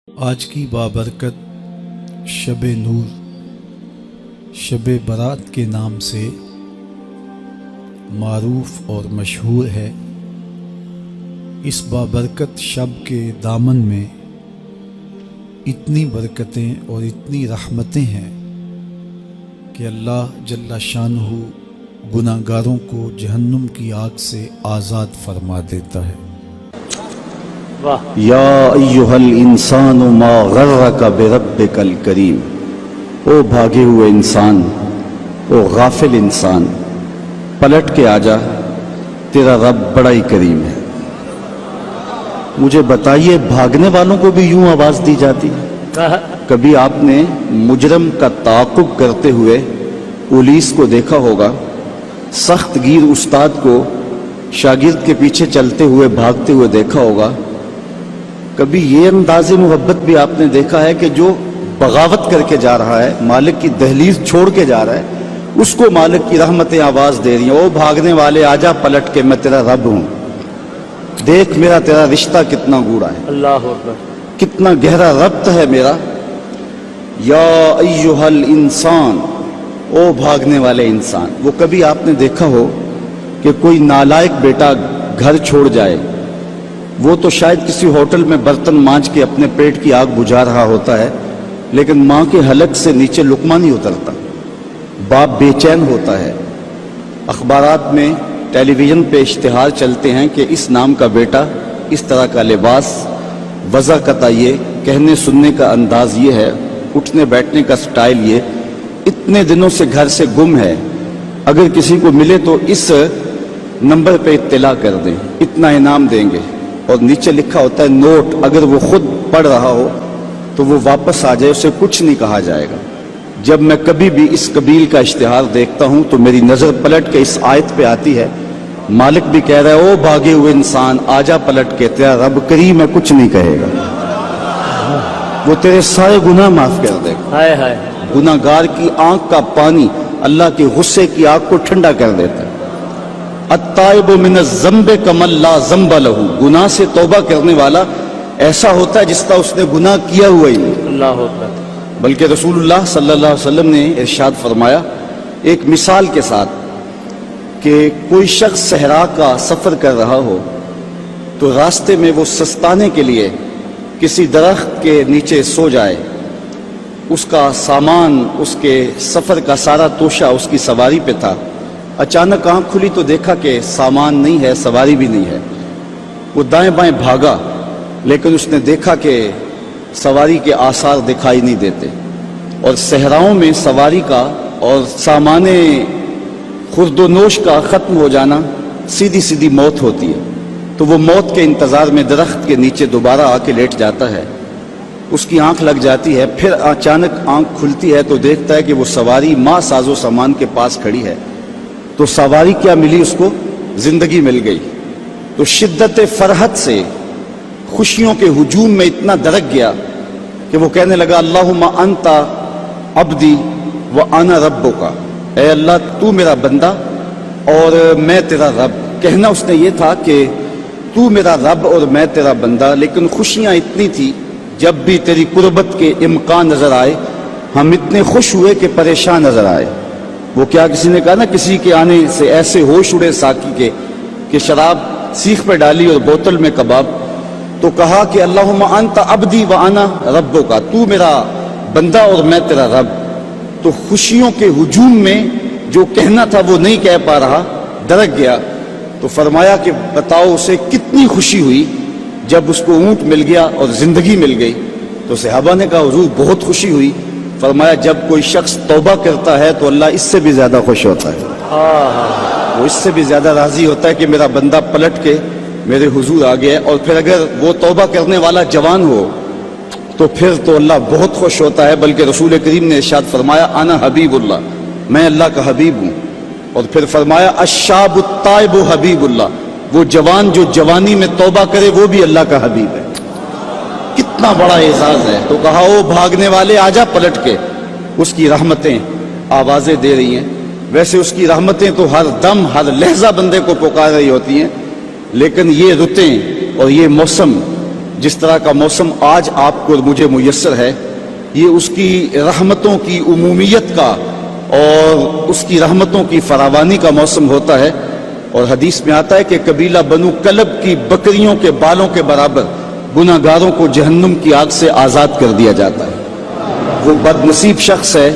آج کی بابرکت شب نور، شب برات کے نام سے معروف اور مشہور ہے۔ اس بابرکت شب کے دامن میں اتنی برکتیں اور اتنی رحمتیں ہیں کہ اللہ جل شانہ گناہ گاروں کو جہنم کی آگ سے آزاد فرما دیتا ہے۔ یا ایہا الانسان ما غرک بربک الکریم، او بھاگے ہوئے انسان، او غافل انسان، پلٹ کے آجا، تیرا رب بڑا ہی کریم ہے۔ مجھے بتائیے، بھاگنے والوں کو بھی یوں آواز دی جاتی ہے؟ کبھی آپ نے مجرم کا تعاقب کرتے ہوئے پولیس کو دیکھا ہوگا، سخت گیر استاد کو شاگرد کے پیچھے چلتے ہوئے بھاگتے ہوئے دیکھا ہوگا۔ کبھی یہ انداز محبت بھی آپ نے دیکھا ہے کہ جو بغاوت کر کے جا رہا ہے، مالک کی دہلیز چھوڑ کے جا رہا ہے، اس کو مالک کی رحمتیں آواز دے رہی ہیں، او بھاگنے والے آجا پلٹ کے، میں تیرا رب ہوں، دیکھ میرا تیرا رشتہ کتنا گوڑا ہے، اللہ اکبر، کتنا گہرا ربط ہے میرا۔ یا ایہا الانسان، او بھاگنے والے انسان۔ وہ کبھی آپ نے دیکھا ہو کہ کوئی نالائق بیٹا گھر چھوڑ جائے، وہ تو شاید کسی ہوٹل میں برتن مانج کے اپنے پیٹ کی آگ بجھا رہا ہوتا ہے، لیکن ماں کے حلق سے نیچے لقمہ نہیں اترتا، باپ بے چین ہوتا ہے۔ اخبارات میں، ٹیلی ویژن پہ اشتہار چلتے ہیں کہ اس نام کا بیٹا، اس طرح کا لباس، وضع قطع یہ، کہنے سننے کا انداز یہ ہے، اٹھنے بیٹھنے کا سٹائل یہ، اتنے دنوں سے گھر سے گم ہے، اگر کسی کو ملے تو اس نمبر پہ اطلاع کر دیں، اتنا انعام دیں گے۔ اور نیچے لکھا ہوتا ہے نوٹ، اگر وہ خود پڑھ رہا ہو تو وہ واپس آ جائے، اسے کچھ نہیں کہا جائے گا۔ جب میں کبھی بھی اس قبیل کا اشتہار دیکھتا ہوں تو میری نظر پلٹ کے اس آیت پہ آتی ہے، مالک بھی کہہ رہا ہے، او بھاگے ہوئے انسان آجا پلٹ کے، تیرا رب کریم ہے، کچھ نہیں کہے گا، وہ تیرے سارے گناہ معاف کر دے گا۔ ہائے ہائے، گناہ گار کی آنکھ کا پانی اللہ کے غصے کی آگ کو ٹھنڈا کر دیتا ہے۔ التائب من الذنب کمن لا ذنب لہ، گناہ سے توبہ کرنے والا ایسا ہوتا ہے جس طرح اس نے گناہ کیا ہوا ہی نہیں۔ اللہ اکبر۔ بلکہ رسول اللہ صلی اللہ علیہ وسلم نے ارشاد فرمایا ایک مثال کے ساتھ کہ کوئی شخص صحرا کا سفر کر رہا ہو تو راستے میں وہ سستانے کے لیے کسی درخت کے نیچے سو جائے، اس کا سامان، اس کے سفر کا سارا توشہ اس کی سواری پہ تھا، اچانک آنکھ کھلی تو دیکھا کہ سامان نہیں ہے، سواری بھی نہیں ہے۔ وہ دائیں بائیں بھاگا، لیکن اس نے دیکھا کہ سواری کے آثار دکھائی نہیں دیتے، اور صحراؤں میں سواری کا اور سامان خرد و نوش کا ختم ہو جانا سیدھی سیدھی موت ہوتی ہے۔ تو وہ موت کے انتظار میں درخت کے نیچے دوبارہ آ کے لیٹ جاتا ہے، اس کی آنکھ لگ جاتی ہے، پھر اچانک آنکھ کھلتی ہے تو دیکھتا ہے کہ وہ سواری ماں ساز و سامان کے پاس کھڑی ہے۔ تو سواری کیا ملی اس کو؟ زندگی مل گئی۔ تو شدت فرحت سے خوشیوں کے ہجوم میں اتنا درک گیا کہ وہ کہنے لگا، اللہم انت عبدی وانا ربک، اے اللہ تو میرا بندہ اور میں تیرا رب۔ کہنا اس نے یہ تھا کہ تو میرا رب اور میں تیرا بندہ، لیکن خوشیاں اتنی تھی، جب بھی تیری قربت کے امکان نظر آئے ہم اتنے خوش ہوئے کہ پریشان نظر آئے۔ وہ کیا کسی نے کہا نا، کسی کے آنے سے ایسے ہوش اڑے ساقی کے کہ شراب سیخ پہ ڈالی اور بوتل میں کباب، تو کہا کہ اللہم انت عبدی وانا ربک، تو میرا بندہ اور میں تیرا رب۔ تو خوشیوں کے ہجوم میں جو کہنا تھا وہ نہیں کہہ پا رہا، درک گیا۔ تو فرمایا کہ بتاؤ اسے کتنی خوشی ہوئی جب اس کو اونٹ مل گیا اور زندگی مل گئی۔ تو صحابہ نے کہا حضور بہت خوشی ہوئی۔ فرمایا جب کوئی شخص توبہ کرتا ہے تو اللہ اس سے بھی زیادہ خوش ہوتا ہے، وہ اس سے بھی زیادہ راضی ہوتا ہے کہ میرا بندہ پلٹ کے میرے حضور آ گیا۔ اور پھر اگر وہ توبہ کرنے والا جوان ہو تو پھر تو اللہ بہت خوش ہوتا ہے۔ بلکہ رسول کریم نے ارشاد فرمایا، انا حبیب اللہ، میں اللہ کا حبیب ہوں۔ اور پھر فرمایا، الشاب التائب حبیب اللہ، وہ جوان جو جوانی میں توبہ کرے وہ بھی اللہ کا حبیب ہے۔ کتنا بڑا اعزاز ہے۔ تو کہا، او بھاگنے والے آجا پلٹ کے، اس کی رحمتیں آوازیں دے رہی ہیں۔ ویسے اس کی رحمتیں تو ہر دم ہر لہجہ بندے کو پکار رہی ہوتی ہیں، لیکن یہ رتیں اور یہ موسم جس طرح کا موسم آج آپ کو اور مجھے میسر ہے، یہ اس کی رحمتوں کی عمومیت کا اور اس کی رحمتوں کی فراوانی کا موسم ہوتا ہے۔ اور حدیث میں آتا ہے کہ قبیلہ بنو کلب کی بکریوں کے بالوں کے برابر گناہ گاروں کو جہنم کی آگ سے آزاد کر دیا جاتا ہے۔ وہ بد نصیب شخص ہے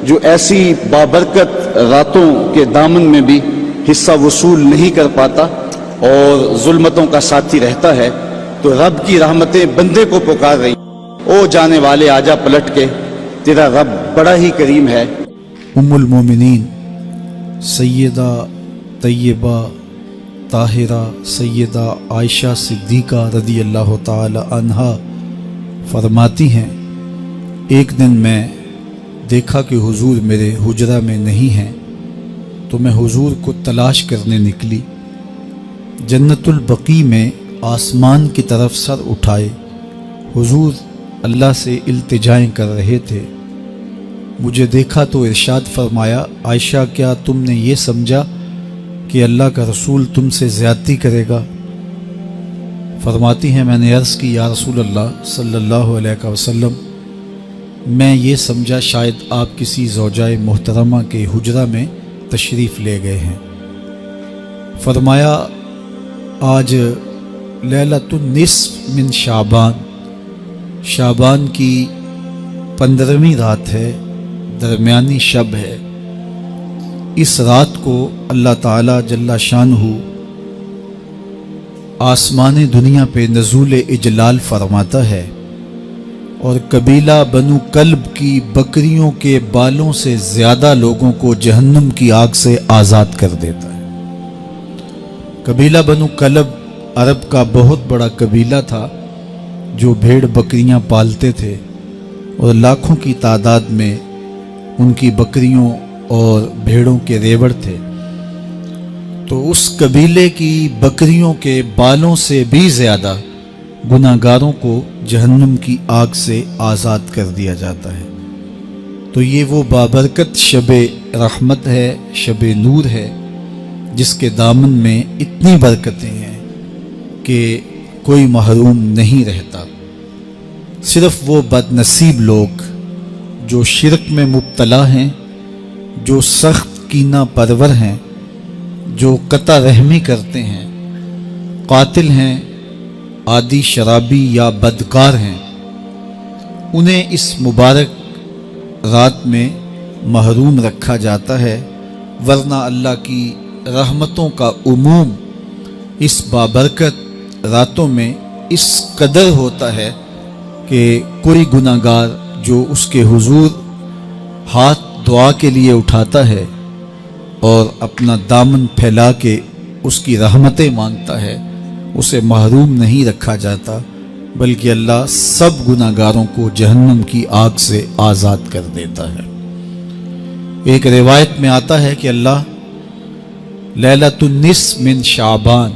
جو ایسی بابرکت راتوں کے دامن میں بھی حصہ وصول نہیں کر پاتا اور ظلمتوں کا ساتھی رہتا ہے۔ تو رب کی رحمتیں بندے کو پکار رہی، او جانے والے آجا پلٹ کے، تیرا رب بڑا ہی کریم ہے۔ ام المومنین سیدہ طیبہ طاہرہ سیدہ عائشہ صدیقہ رضی اللہ تعالی عنہا فرماتی ہیں، ایک دن میں دیکھا کہ حضور میرے حجرہ میں نہیں ہیں، تو میں حضور کو تلاش کرنے نکلی۔ جنت البقیع میں آسمان کی طرف سر اٹھائے حضور اللہ سے التجائیں کر رہے تھے۔ مجھے دیکھا تو ارشاد فرمایا، عائشہ کیا تم نے یہ سمجھا کہ اللہ کا رسول تم سے زیادتی کرے گا؟ فرماتی ہیں میں نے عرض کی، یا رسول اللہ صلی اللہ علیہ وسلم، میں یہ سمجھا شاید آپ کسی زوجائے محترمہ کے حجرہ میں تشریف لے گئے ہیں۔ فرمایا آج لیلۃ النصف من شعبان، شعبان کی 15ویں رات ہے، درمیانی شب ہے۔ اس رات کو اللہ تعالی جل شانہ آسمان دنیا پہ نزول اجلال فرماتا ہے اور قبیلہ بنو کلب کی بکریوں کے بالوں سے زیادہ لوگوں کو جہنم کی آگ سے آزاد کر دیتا ہے۔ قبیلہ بنو کلب عرب کا بہت بڑا قبیلہ تھا جو بھیڑ بکریاں پالتے تھے اور لاکھوں کی تعداد میں ان کی بکریوں اور بھیڑوں کے ریوڑ تھے۔ تو اس قبیلے کی بکریوں کے بالوں سے بھی زیادہ گناہ گاروں کو جہنم کی آگ سے آزاد کر دیا جاتا ہے۔ تو یہ وہ بابرکت شب رحمت ہے، شب نور ہے، جس کے دامن میں اتنی برکتیں ہیں کہ کوئی محروم نہیں رہتا۔ صرف وہ بد نصیب لوگ جو شرک میں مبتلا ہیں، جو سخت کینہ پرور ہیں، جو قطع رحمی کرتے ہیں، قاتل ہیں، عادی شرابی یا بدکار ہیں، انہیں اس مبارک رات میں محروم رکھا جاتا ہے، ورنہ اللہ کی رحمتوں کا عموم اس بابرکت راتوں میں اس قدر ہوتا ہے کہ کوئی گناہ گار جو اس کے حضور ہاتھ دعا کے لیے اٹھاتا ہے اور اپنا دامن پھیلا کے اس کی رحمتیں مانگتا ہے، اسے محروم نہیں رکھا جاتا، بلکہ اللہ سب گناہ گاروں کو جہنم کی آگ سے آزاد کر دیتا ہے۔ ایک روایت میں آتا ہے کہ اللہ لیلۃ النصف من شعبان،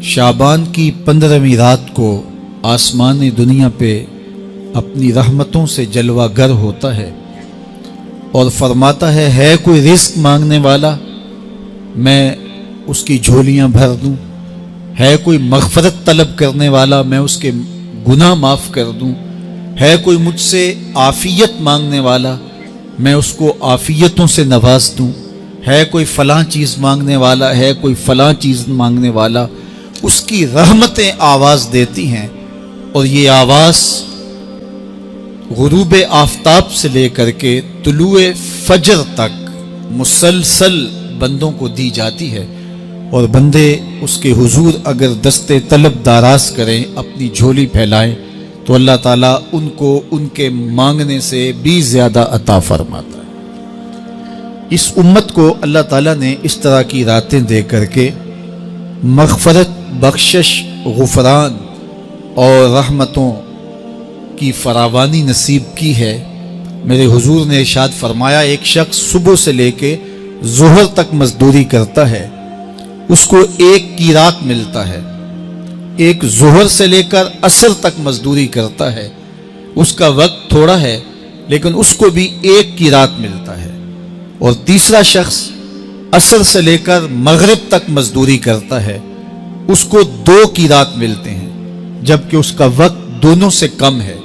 شعبان کی 15ویں رات کو آسمان دنیا پہ اپنی رحمتوں سے جلوہ گر ہوتا ہے اور فرماتا ہے کوئی رزق مانگنے والا، میں اس کی جھولیاں بھر دوں، ہے کوئی مغفرت طلب کرنے والا، میں اس کے گناہ معاف کر دوں، ہے کوئی مجھ سے عافیت مانگنے والا، میں اس کو عافیتوں سے نواز دوں، ہے کوئی فلاں چیز مانگنے والا، ہے کوئی فلاں چیز مانگنے والا، اس کی رحمتیں آواز دیتی ہیں، اور یہ آواز غروب آفتاب سے لے کر کے طلوع فجر تک مسلسل بندوں کو دی جاتی ہے، اور بندے اس کے حضور اگر دستے طلب دراز کریں، اپنی جھولی پھیلائیں، تو اللہ تعالیٰ ان کو ان کے مانگنے سے بھی زیادہ عطا فرماتا ہے۔ اس امت کو اللہ تعالیٰ نے اس طرح کی راتیں دے کر کے مغفرت، بخشش، غفران اور رحمتوں کی فراوانی نصیب کی ہے۔ میرے حضور نے ارشاد فرمایا، ایک شخص صبح سے لے کے ظہر تک مزدوری کرتا ہے، اس کو ایک قیراط ملتا ہے۔ ایک ظہر سے لے کر عصر تک مزدوری کرتا ہے، اس کا وقت تھوڑا ہے لیکن اس کو بھی ایک قیراط ملتا ہے۔ اور تیسرا شخص عصر سے لے کر مغرب تک مزدوری کرتا ہے، اس کو 2 قیراط ملتے ہیں۔ جبکہ اس کا وقت دونوں سے کم ہے۔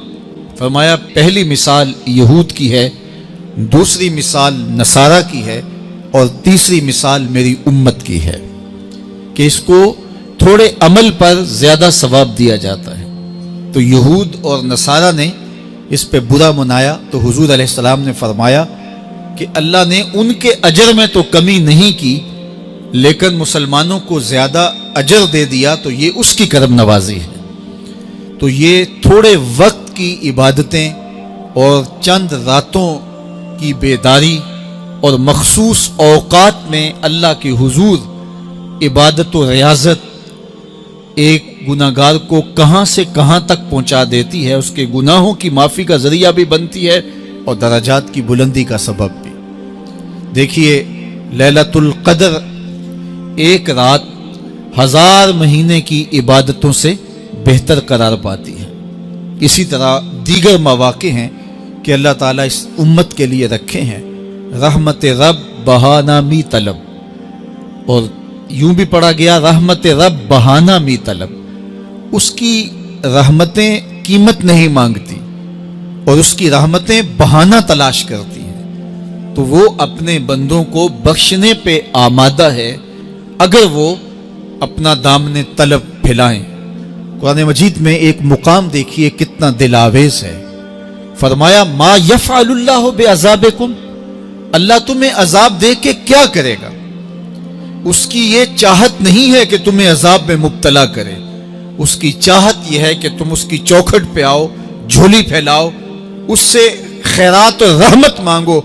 فرمایا پہلی مثال یہود کی ہے، دوسری مثال نصارہ کی ہے، اور تیسری مثال میری امت کی ہے کہ اس کو تھوڑے عمل پر زیادہ ثواب دیا جاتا ہے۔ تو یہود اور نصارہ نے اس پہ برا منایا تو حضور علیہ السلام نے فرمایا کہ اللہ نے ان کے اجر میں تو کمی نہیں کی، لیکن مسلمانوں کو زیادہ اجر دے دیا، تو یہ اس کی کرم نوازی ہے۔ تو یہ تھوڑے وقت کی عبادتیں اور چند راتوں کی بیداری اور مخصوص اوقات میں اللہ کے حضور عبادت و ریاضت ایک گناہگار کو کہاں سے کہاں تک پہنچا دیتی ہے، اس کے گناہوں کی معافی کا ذریعہ بھی بنتی ہے اور درجات کی بلندی کا سبب بھی۔ دیکھیے لیلۃ القدر ایک رات 1000 مہینے کی عبادتوں سے بہتر قرار پاتی ہے۔ اسی طرح دیگر مواقع ہیں کہ اللہ تعالیٰ اس امت کے لیے رکھے ہیں، رحمت رب بہانہ می طلب، اور یوں بھی پڑھا گیا رحمت رب بہانہ می طلب۔ اس کی رحمتیں قیمت نہیں مانگتی اور اس کی رحمتیں بہانہ تلاش کرتی ہیں، تو وہ اپنے بندوں کو بخشنے پہ آمادہ ہے اگر وہ اپنا دامن طلب پھیلائیں۔ قرآن مجید میں ایک مقام دیکھیے کتنا دل آویز ہے۔ فرمایا ما یفعل اللہ بعذابکم، اللہ تمہیں عذاب دے کے کیا کرے گا؟ اس کی یہ چاہت نہیں ہے کہ تمہیں عذاب میں مبتلا کرے، اس کی چاہت یہ ہے کہ تم اس کی چوکھٹ پہ آؤ، جھولی پھیلاؤ، اس سے خیرات اور رحمت مانگو،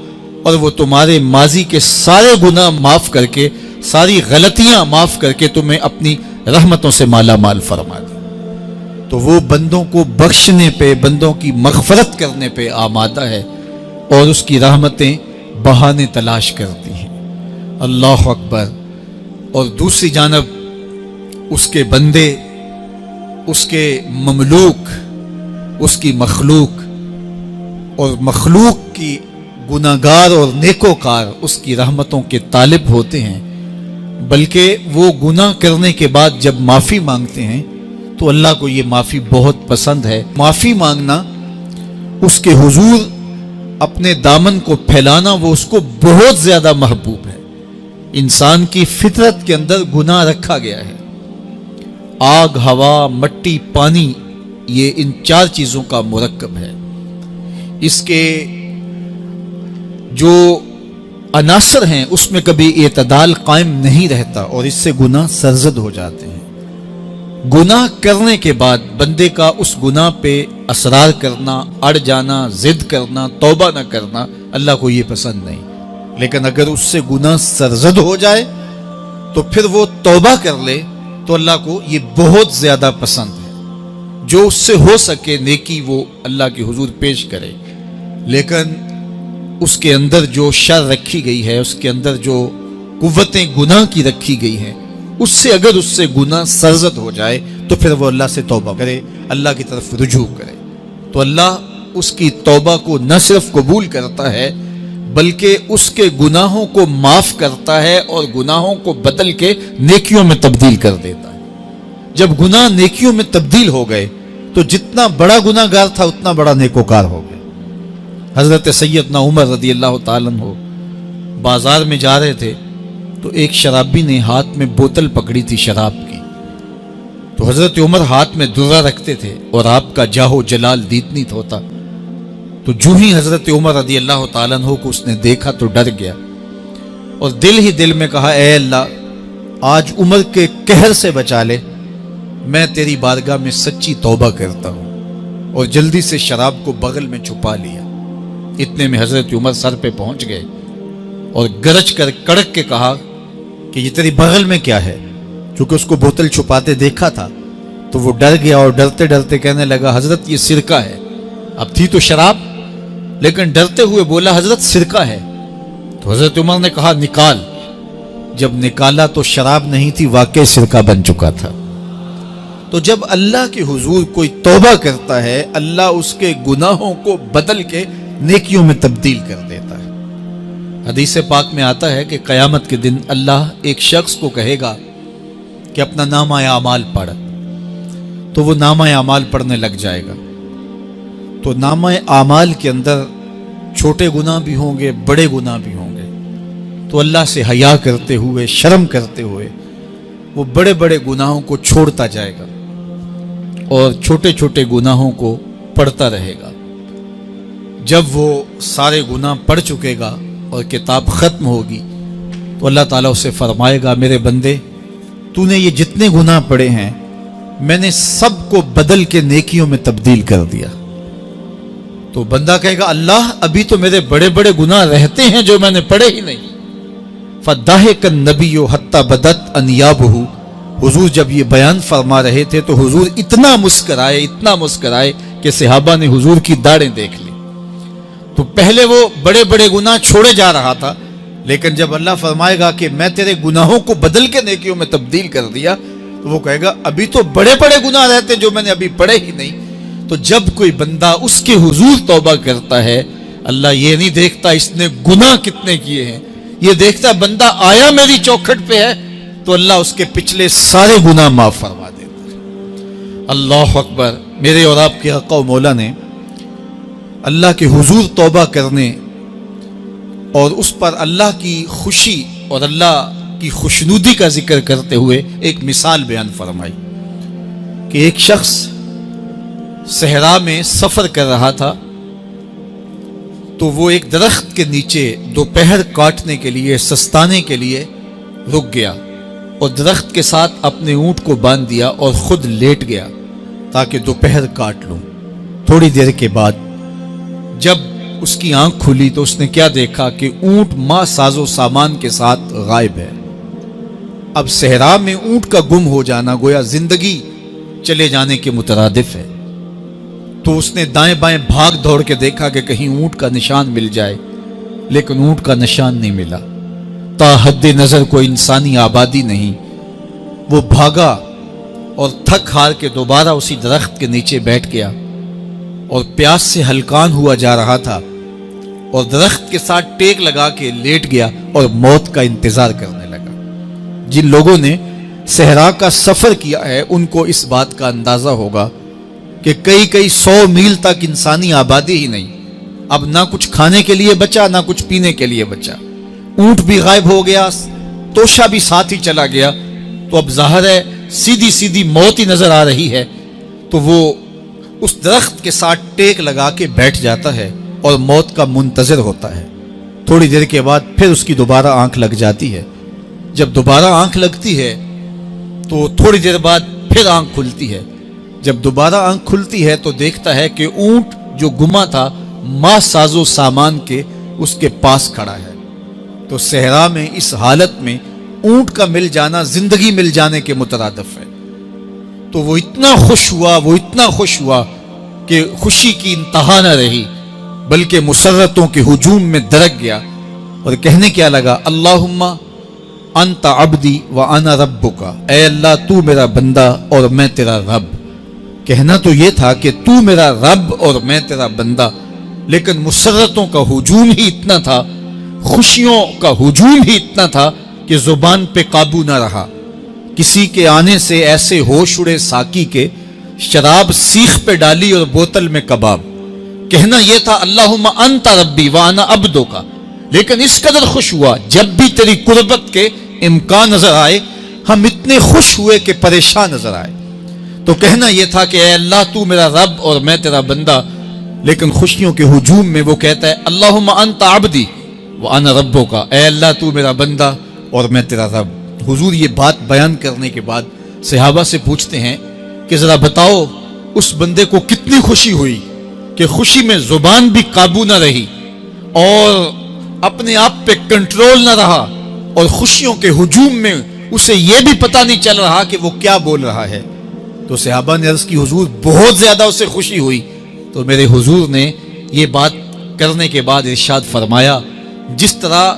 اور وہ تمہارے ماضی کے سارے گناہ معاف کر کے، ساری غلطیاں معاف کر کے تمہیں اپنی رحمتوں سے مالا مال فرما دے۔ تو وہ بندوں کو بخشنے پہ، بندوں کی مغفرت کرنے پہ آمادہ ہے اور اس کی رحمتیں بہانے تلاش کرتی ہیں۔ اللہ اکبر۔ اور دوسری جانب اس کے بندے، اس کے مملوک، اس کی مخلوق، اور مخلوق کی گناہگار اور نیکوکار اس کی رحمتوں کے طالب ہوتے ہیں، بلکہ وہ گناہ کرنے کے بعد جب معافی مانگتے ہیں تو اللہ کو یہ معافی بہت پسند ہے۔ معافی مانگنا، اس کے حضور اپنے دامن کو پھیلانا، وہ اس کو بہت زیادہ محبوب ہے۔ انسان کی فطرت کے اندر گناہ رکھا گیا ہے۔ آگ، ہوا، مٹی، پانی، یہ ان 4 چیزوں کا مرکب ہے۔ اس کے جو عناصر ہیں اس میں کبھی اعتدال قائم نہیں رہتا اور اس سے گناہ سرزد ہو جاتے ہیں۔ گناہ کرنے کے بعد بندے کا اس گناہ پہ اصرار کرنا، اڑ جانا، ضد کرنا، توبہ نہ کرنا، اللہ کو یہ پسند نہیں۔ لیکن اگر اس سے گناہ سرزد ہو جائے تو پھر وہ توبہ کر لے تو اللہ کو یہ بہت زیادہ پسند ہے۔ جو اس سے ہو سکے نیکی وہ اللہ کے حضور پیش کرے، لیکن اس کے اندر جو شر رکھی گئی ہے، اس کے اندر جو قوتیں گناہ کی رکھی گئی ہیں، اس سے اگر اس سے گناہ سرزد ہو جائے تو پھر وہ اللہ سے توبہ کرے، اللہ کی طرف رجوع کرے، تو اللہ اس کی توبہ کو نہ صرف قبول کرتا ہے بلکہ اس کے گناہوں کو معاف کرتا ہے اور گناہوں کو بدل کے نیکیوں میں تبدیل کر دیتا ہے۔ جب گناہ نیکیوں میں تبدیل ہو گئے تو جتنا بڑا گناہ گار تھا اتنا بڑا نیکوکار ہو گیا۔ حضرت سیدنا عمر رضی اللہ تعالیٰ عنہ بازار میں جا رہے تھے تو ایک شرابی نے ہاتھ میں بوتل پکڑی تھی شراب کی، تو حضرت عمر ہاتھ میں درہ رکھتے تھے اور آپ کا جاہو جلال دیدنیت ہوتا، تو جو ہی حضرت عمر رضی اللہ تعالیٰ عنہ کو اس نے دیکھا تو ڈر گیا اور دل ہی دل میں کہا اے اللہ آج عمر کے قہر سے بچا لے، میں تیری بارگاہ میں سچی توبہ کرتا ہوں، اور جلدی سے شراب کو بغل میں چھپا لیا۔ اتنے میں حضرت عمر سر پہ پہنچ گئے اور گرج کر کڑک کے کہا کہ یہ تیری بغل میں کیا ہے؟ چونکہ اس کو بوتل چھپاتے دیکھا تھا تو وہ ڈر گیا اور ڈرتے ڈرتے کہنے لگا حضرت یہ سرکہ ہے۔ اب تھی تو شراب لیکن ڈرتے ہوئے بولا حضرت سرکہ ہے، تو حضرت عمر نے کہا نکال۔ جب نکالا تو شراب نہیں تھی، واقعی سرکہ بن چکا تھا۔ تو جب اللہ کے حضور کوئی توبہ کرتا ہے اللہ اس کے گناہوں کو بدل کے نیکیوں میں تبدیل کر دیتا ہے۔ حدیث پاک میں آتا ہے کہ قیامت کے دن اللہ ایک شخص کو کہے گا کہ اپنا نامہ اعمال پڑھ، تو وہ نامہ اعمال پڑھنے لگ جائے گا. تو نامہ اعمال کے اندر چھوٹے گناہ بھی ہوں گے، بڑے گناہ بھی ہوں گے. تو اللہ سے حیا کرتے ہوئے، شرم کرتے ہوئے وہ بڑے بڑے گناہوں کو چھوڑتا جائے گا اور چھوٹے چھوٹے گناہوں کو پڑھتا رہے گا. جب وہ سارے گناہ پڑھ چکے گا اور کتاب ختم ہوگی تو اللہ تعالیٰ اسے فرمائے گا، میرے بندے تو نے یہ جتنے گناہ پڑھے ہیں میں نے سب کو بدل کے نیکیوں میں تبدیل کر دیا. تو بندہ کہے گا، اللہ ابھی تو میرے بڑے بڑے گناہ رہتے ہیں جو میں نے پڑھے ہی نہیں. فَضَحِكَ النَّبِيُّ حَتَّى بَدَتْ أَنْيَابُهُ. حضور جب یہ بیان فرما رہے تھے تو حضور اتنا مسکرائے کہ صحابہ نے حضور کی داڑھیں دیکھ لی. تو پہلے وہ بڑے بڑے گناہ چھوڑے جا رہا تھا، لیکن جب اللہ فرمائے گا کہ میں تیرے گناہوں کو بدل کے نیکیوں میں تبدیل کر دیا تو وہ کہے گا ابھی تو بڑے بڑے گناہ رہتے جو میں نے ابھی پڑھے ہی نہیں. تو جب کوئی بندہ اس کے حضور توبہ کرتا ہے، اللہ یہ نہیں دیکھتا اس نے گناہ کتنے کیے ہیں، یہ دیکھتا بندہ آیا میری چوکھٹ پہ ہے تو اللہ اس کے پچھلے سارے گناہ معاف فرما دیتا ہے. اللہ اکبر. میرے اور آپ کے آقا و مولا نے اللہ کے حضور توبہ کرنے اور اس پر اللہ کی خوشی اور اللہ کی خوشنودی کا ذکر کرتے ہوئے ایک مثال بیان فرمائی کہ ایک شخص صحرا میں سفر کر رہا تھا تو وہ ایک درخت کے نیچے دوپہر کاٹنے کے لیے، سستانے کے لیے رک گیا اور درخت کے ساتھ اپنے اونٹ کو باندھ دیا اور خود لیٹ گیا تاکہ دوپہر کاٹ لوں. تھوڑی دیر کے بعد جب اس کی آنکھ کھلی تو اس نے کیا دیکھا کہ اونٹ ماں ساز و سامان کے ساتھ غائب ہے. اب صحرا میں اونٹ کا گم ہو جانا گویا زندگی چلے جانے کے مترادف ہے. تو اس نے دائیں بائیں بھاگ دوڑ کے دیکھا کہ کہیں اونٹ کا نشان مل جائے، لیکن اونٹ کا نشان نہیں ملا. تا حد نظر کوئی انسانی آبادی نہیں. وہ بھاگا اور تھک ہار کے دوبارہ اسی درخت کے نیچے بیٹھ گیا اور پیاس سے ہلکان ہوا جا رہا تھا اور درخت کے ساتھ ٹیک لگا کے لیٹ گیا اور موت کا انتظار کرنے لگا. جن لوگوں نے صحرا کا سفر کیا ہے ان کو اس بات کا اندازہ ہوگا کہ کئی 100 میل تک انسانی آبادی ہی نہیں. اب نہ کچھ کھانے کے لیے بچا، نہ کچھ پینے کے لیے بچا. اونٹ بھی غائب ہو گیا، توشا بھی ساتھ ہی چلا گیا. تو اب ظاہر ہے سیدھی موت ہی نظر آ رہی ہے. تو وہ اس درخت کے ساتھ ٹیک لگا کے بیٹھ جاتا ہے اور موت کا منتظر ہوتا ہے. تھوڑی دیر کے بعد پھر اس کی دوبارہ آنکھ لگ جاتی ہے. جب دوبارہ آنکھ لگتی ہے تو تھوڑی دیر بعد پھر آنکھ کھلتی ہے. جب دوبارہ آنکھ کھلتی ہے تو دیکھتا ہے کہ اونٹ جو گما تھا ماں ساز و سامان کے اس کے پاس کھڑا ہے. تو صحرا میں اس حالت میں اونٹ کا مل جانا زندگی مل جانے کے مترادف ہے. تو وہ اتنا خوش ہوا کہ خوشی کی انتہا نہ رہی، بلکہ مسرتوں کے ہجوم میں درک گیا اور کہنے کیا لگا، اللہم انت عبدی وانا ربک. اے اللہ تو میرا بندہ اور میں تیرا رب. کہنا تو یہ تھا کہ تو میرا رب اور میں تیرا بندہ، لیکن مسرتوں کا ہجوم ہی اتنا تھا، خوشیوں کا ہجوم ہی اتنا تھا کہ زبان پہ قابو نہ رہا. کسی کے آنے سے ایسے ہوش اڑے ساقی کے، شراب سیخ پہ ڈالی اور بوتل میں کباب. کہنا یہ تھا اللہم انت ربی وانا عبدک، لیکن اس قدر خوش ہوا جب بھی تیری قربت کے امکان نظر آئے ہم اتنے خوش ہوئے کہ پریشان نظر آئے. تو کہنا یہ تھا کہ اے اللہ تو میرا رب اور میں تیرا بندہ، لیکن خوشیوں کے ہجوم میں وہ کہتا ہے اللہم انت عبدی وانا ربک. اے اللہ تو میرا بندہ اور میں تیرا رب. حضور یہ بات بیان کرنے کے بعد صحابہ سے پوچھتے ہیں کہ ذرا بتاؤ اس بندے کو کتنی خوشی ہوئی کہ خوشی میں زبان بھی قابو نہ رہی اور اپنے آپ پہ کنٹرول نہ رہا، اور خوشیوں کے ہجوم میں اسے یہ بھی پتہ نہیں چل رہا کہ وہ کیا بول رہا ہے. تو صحابہ نے عرض کی حضور بہت زیادہ اسے خوشی ہوئی. تو میرے حضور نے یہ بات کرنے کے بعد ارشاد فرمایا، جس طرح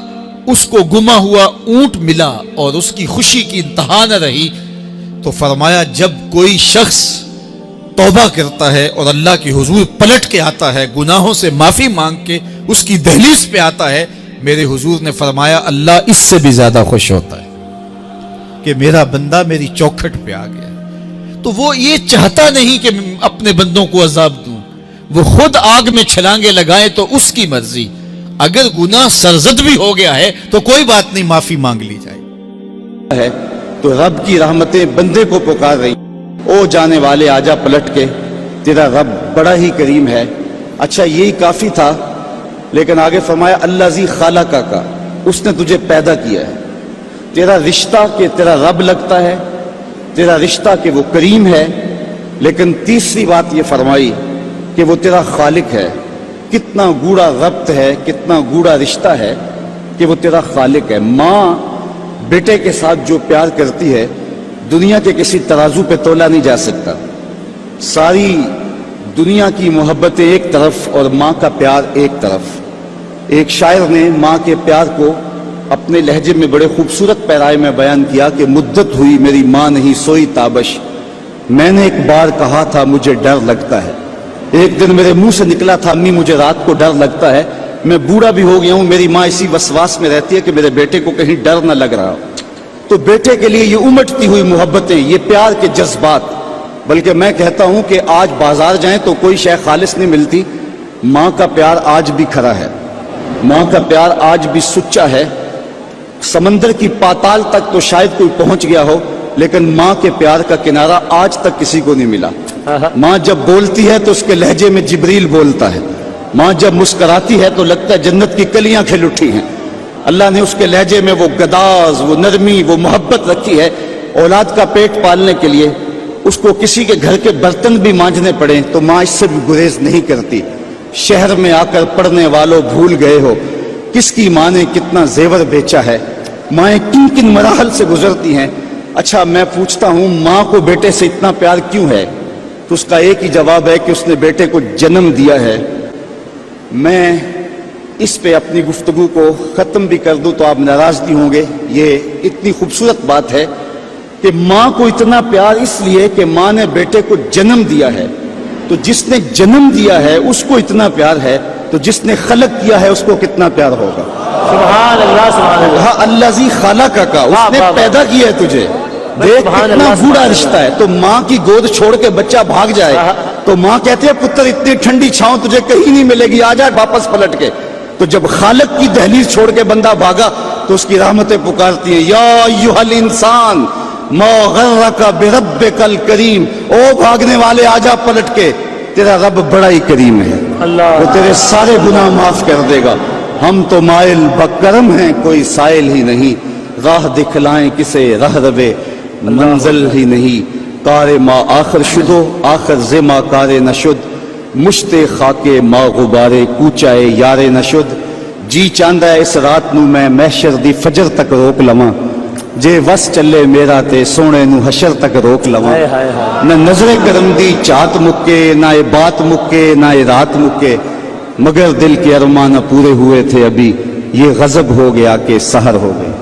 اس کو گما ہوا اونٹ ملا اور اس کی خوشی کی انتہا نہ رہی، تو فرمایا جب کوئی شخص توبہ کرتا ہے اور اللہ کے حضور پلٹ کے آتا ہے، گناہوں سے معافی مانگ کے اس کی دہلیز پہ آتا ہے، میرے حضور نے فرمایا اللہ اس سے بھی زیادہ خوش ہوتا ہے کہ میرا بندہ میری چوکھٹ پہ آ گیا. تو وہ یہ چاہتا نہیں کہ اپنے بندوں کو عذاب دوں، وہ خود آگ میں چھلانگے لگائے تو اس کی مرضی، اگر گناہ سرزد بھی ہو گیا ہے تو کوئی بات نہیں، معافی مانگ لی جائے ہے تو رب کی رحمتیں بندے کو پکار رہی، او جانے والے آجا پلٹ کے، تیرا رب بڑا ہی کریم ہے۔ اچھا یہی کافی تھا، لیکن آگے فرمایا اللہ زی خالقہ کا، اس نے تجھے پیدا کیا ہے، تیرا رشتہ کہ تیرا رب لگتا ہے، تیرا رشتہ کہ وہ کریم ہے، لیکن تیسری بات یہ فرمائی کہ وہ تیرا خالق ہے۔ کتنا گوڑا ربط ہے، کتنا گوڑا رشتہ ہے کہ وہ تیرا خالق ہے۔ ماں بیٹے کے ساتھ جو پیار کرتی ہے دنیا کے کسی ترازو پہ تولا نہیں جا سکتا۔ ساری دنیا کی محبتیں ایک طرف اور ماں کا پیار ایک طرف۔ ایک شاعر نے ماں کے پیار کو اپنے لہجے میں بڑے خوبصورت پیرائے میں بیان کیا کہ مدت ہوئی میری ماں نہیں سوئی تابش، میں نے ایک بار کہا تھا مجھے ڈر لگتا ہے، ایک دن میرے منہ سے نکلا تھا امی مجھے رات کو ڈر لگتا ہے، میں بوڑھا بھی ہو گیا ہوں، میری ماں اسی وسواس میں رہتی ہے کہ میرے بیٹے کو کہیں ڈر نہ لگ رہا۔ تو بیٹے کے لیے یہ امٹتی ہوئی محبتیں، یہ پیار کے جذبات، بلکہ میں کہتا ہوں کہ آج بازار جائیں تو کوئی شے خالص نہیں ملتی، ماں کا پیار آج بھی کھڑا ہے، ماں کا پیار آج بھی سچا ہے۔ سمندر کی پاتال تک تو شاید کوئی پہنچ گیا ہو، لیکن ماں کے پیار کا کنارہ آج تک کسی کو نہیں ملا۔ ماں جب بولتی ہے تو اس کے لہجے میں جبریل بولتا ہے، ماں جب مسکراتی ہے تو لگتا ہے جنت کی کلیاں کھل اٹھی ہیں۔ اللہ نے اس کے لہجے میں وہ گداز، وہ نرمی، وہ محبت رکھی ہے۔ اولاد کا پیٹ پالنے کے لیے اس کو کسی کے گھر کے برتن بھی مانجنے پڑیں تو ماں اس سے بھی گریز نہیں کرتی۔ شہر میں آ کر پڑھنے والوں بھول گئے ہو کس کی ماں نے کتنا زیور بیچا ہے، مائیں کن کن مراحل سے گزرتی ہیں۔ اچھا میں پوچھتا ہوں ماں کو بیٹے سے اتنا پیار کیوں ہے؟ تو اس کا ایک ہی جواب ہے کہ اس نے بیٹے کو جنم دیا ہے۔ میں اس پہ اپنی گفتگو کو ختم بھی کر دوں تو آپ ناراض نہیں ہوں گے، یہ اتنی خوبصورت بات ہے کہ ماں کو اتنا پیار اس لیے کہ ماں نے بیٹے کو جنم دیا ہے، تو جس نے جنم دیا ہے اس کو اتنا پیار ہے، تو جس نے خلق کیا ہے اس کو کتنا پیار ہوگا؟ سبحان اللہ سبحان اللہ۔ کہا اللہ زی خالقہ کا، اس نے پیدا کیا ہے تجھے، دیکھ کتنا گوڑا رشتہ ہے۔ تو ماں کی گود چھوڑ کے بچہ بھاگ جائے تو ماں کہتے ہیں پتر اتنی ٹھنڈی چھاؤں تجھے کہیں نہیں ملے گی، آ جا واپس پلٹ کے۔ تو جب خالق کی دہلیز چھوڑ کے بندہ بھاگا تو اس کی رحمتیں پکارتی ہیں، یا ایھا الانسان ما غرک بربک الکریم، او بھاگنے والے آ جا پلٹ کے، تیرا رب بڑا ہی کریم ہے، وہ تیرے سارے گناہ معاف کر دے گا۔ ہم تو مائل بکرم ہیں کوئی سائل ہی نہیں، راہ دکھلائیں کسے رہ روے منزل ہی نہیں۔ کار ما آخر شدو آخر زما کار نشد، مشت خاک ما غبارے کوچائے یار نشد۔ جی چاندہ اس رات نو میں محشر دی فجر تک روک لواں، جے وس چلے میرا تے سونے نو حشر تک روک لواں۔ نہ نظر کرم دی چاہت مکے، نہ یہ بات مکے، نہ یہ رات مکے، مگر دل کے ارمان پورے ہوئے تھے ابھی، یہ غضب ہو گیا کہ سحر ہو گئے۔